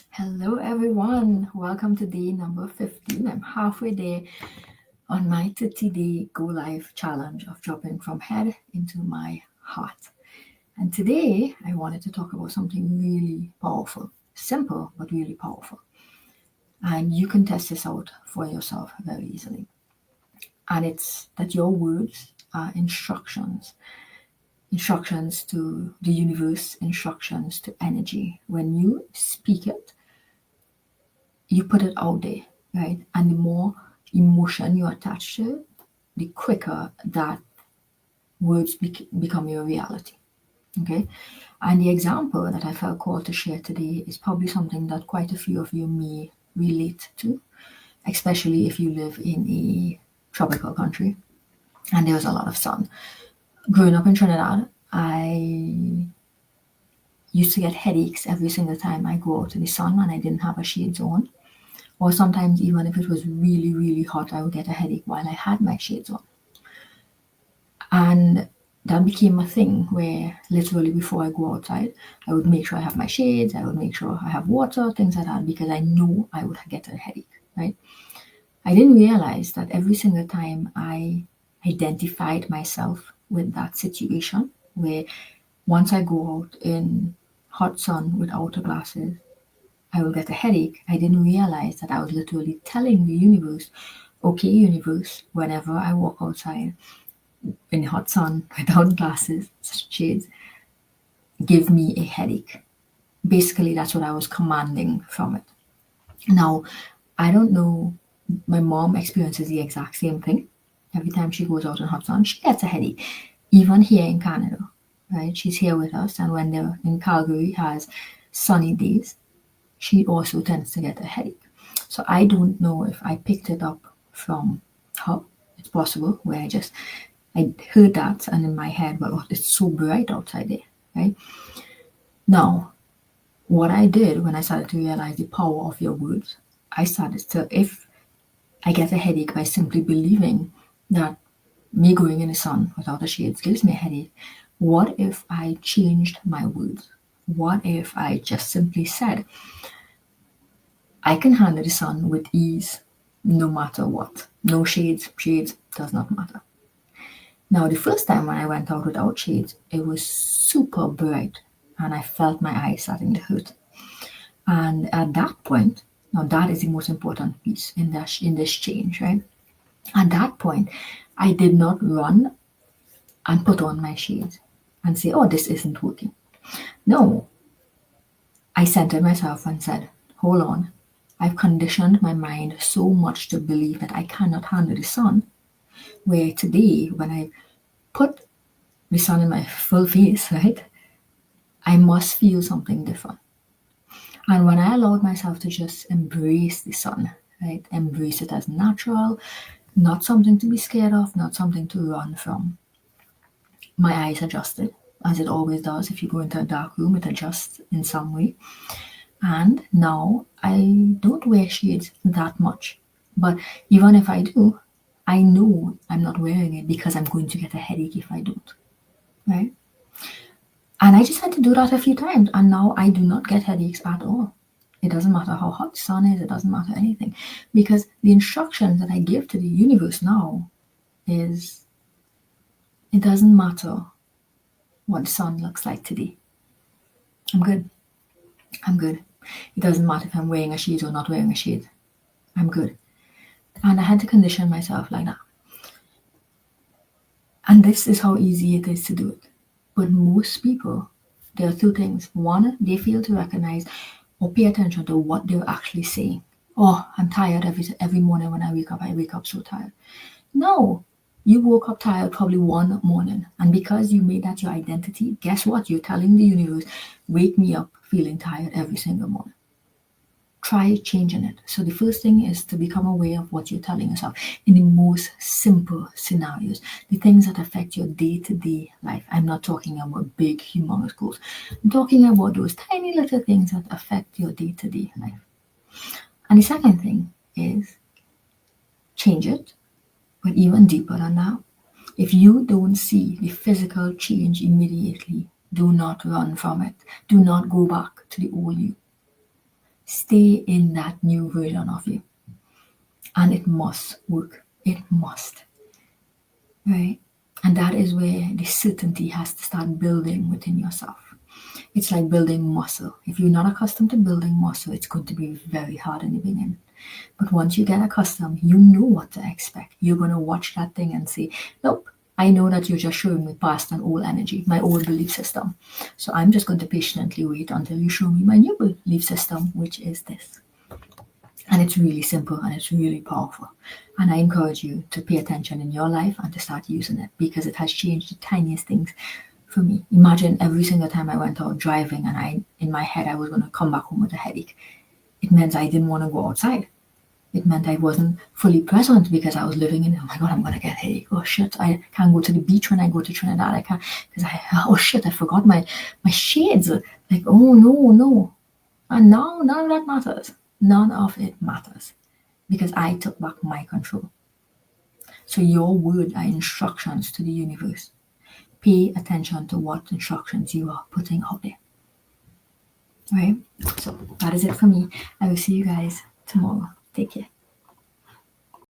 Hello, everyone. Welcome to day number 15. I'm halfway there on my 30-day Go Live challenge of dropping from head into my heart. And today, I wanted to talk about something really powerful, simple, but really powerful. And you can test this out for yourself very easily. And it's that your words are instructions to the universe, instructions to energy. When you speak it, you put it out there, right? And the more emotion you attach to it, the quicker that words become your reality. Okay. And the example that I felt called to share today is probably something that quite a few of you may relate to, especially if you live in a tropical country and there's a lot of sun. Growing up in Trinidad, I used to get headaches every single time I go out in the sun and I didn't have a shades on. Or sometimes, even if it was really, really hot, I would get a headache while I had my shades on. And that became a thing where literally before I go outside, I would make sure I have my shades, I would make sure I have water, things like that, because I know I would get a headache, right? I didn't realize that every single time I identified myself with that situation, where once I go out in hot sun with outer glasses, I will get a headache. I didn't realize that I was literally telling the universe, okay, universe, whenever I walk outside in the hot sun without glasses, shades, give me a headache. Basically, that's what I was commanding from it. Now, I don't know, my mom experiences the exact same thing. Every time she goes out in hot sun, she gets a headache. Even here in Canada, right? She's here with us, and when they're in Calgary has sunny days, she also tends to get a headache. So I don't know if I picked it up from her. It's possible where I heard that and in my head, well, oh, it's so bright outside there, right? Now, what I did when I started to realize the power of your words, I started to, if I get a headache by simply believing that me going in the sun without the shades gives me a headache, what if I changed my words? What if I just simply said, I can handle the sun with ease, no matter what. No shades, shades does not matter. Now, the first time when I went out without shades, it was super bright and I felt my eyes starting to hurt. And at that point, now that is the most important piece in this change, right? At that point, I did not run and put on my shades and say, oh, this isn't working. No, I centered myself and said, hold on, I've conditioned my mind so much to believe that I cannot handle the sun, where today, when I put the sun in my full face, right, I must feel something different. And when I allowed myself to just embrace the sun, right, embrace it as natural, not something to be scared of, not something to run from, my eyes adjusted, as it always does. If you go into a dark room, it adjusts in some way. And now I don't wear shades that much. But even if I do, I know I'm not wearing it because I'm going to get a headache if I don't. Right? And I just had to do that a few times. And now I do not get headaches at all. It doesn't matter how hot the sun is, it doesn't matter anything. Because the instructions that I give to the universe now is it doesn't matter what the sun looks like today. I'm good. I'm good. It doesn't matter if I'm wearing a shade or not wearing a shade. I'm good. And I had to condition myself like that. And this is how easy it is to do it. But most people, there are two things. One, they fail to recognize or pay attention to what they're actually saying. Oh, I'm tired every morning when I wake up so tired. No, you woke up tired probably one morning. And because you made that your identity, guess what? You're telling the universe, wake me up feeling tired every single morning. Try changing it. So the first thing is to become aware of what you're telling yourself in the most simple scenarios, the things that affect your day-to-day life. I'm not talking about big, humongous goals. I'm talking about those tiny little things that affect your day-to-day life. And the second thing is change it, but even deeper than that. If you don't see the physical change immediately, do not run from it. Do not go back to the old you. Stay in that new version of you. And it must work. It must. Right? And that is where the certainty has to start building within yourself. It's like building muscle. If you're not accustomed to building muscle, it's going to be very hard in the beginning. But once you get accustomed, you know what to expect. You're going to watch that thing and say, nope, I know that you're just showing me past an old energy, my old belief system. So I'm just going to patiently wait until you show me my new belief system, which is this. And it's really simple and it's really powerful. And I encourage you to pay attention in your life and to start using it, because it has changed the tiniest things for me. Imagine every single time I went out driving and in my head I was going to come back home with a headache. It meant I didn't want to go outside. It meant I wasn't fully present because I was living in, oh my God, I'm going to get a headache. Oh shit, I can't go to the beach when I go to Trinidad. I can't, because oh shit, I forgot my shades. Like, oh no. And now none of that matters. None of it matters because I took back my control. So your words are instructions to the universe. Pay attention to what instructions you are putting out there. Right? So that is it for me. I will see you guys tomorrow. Take care.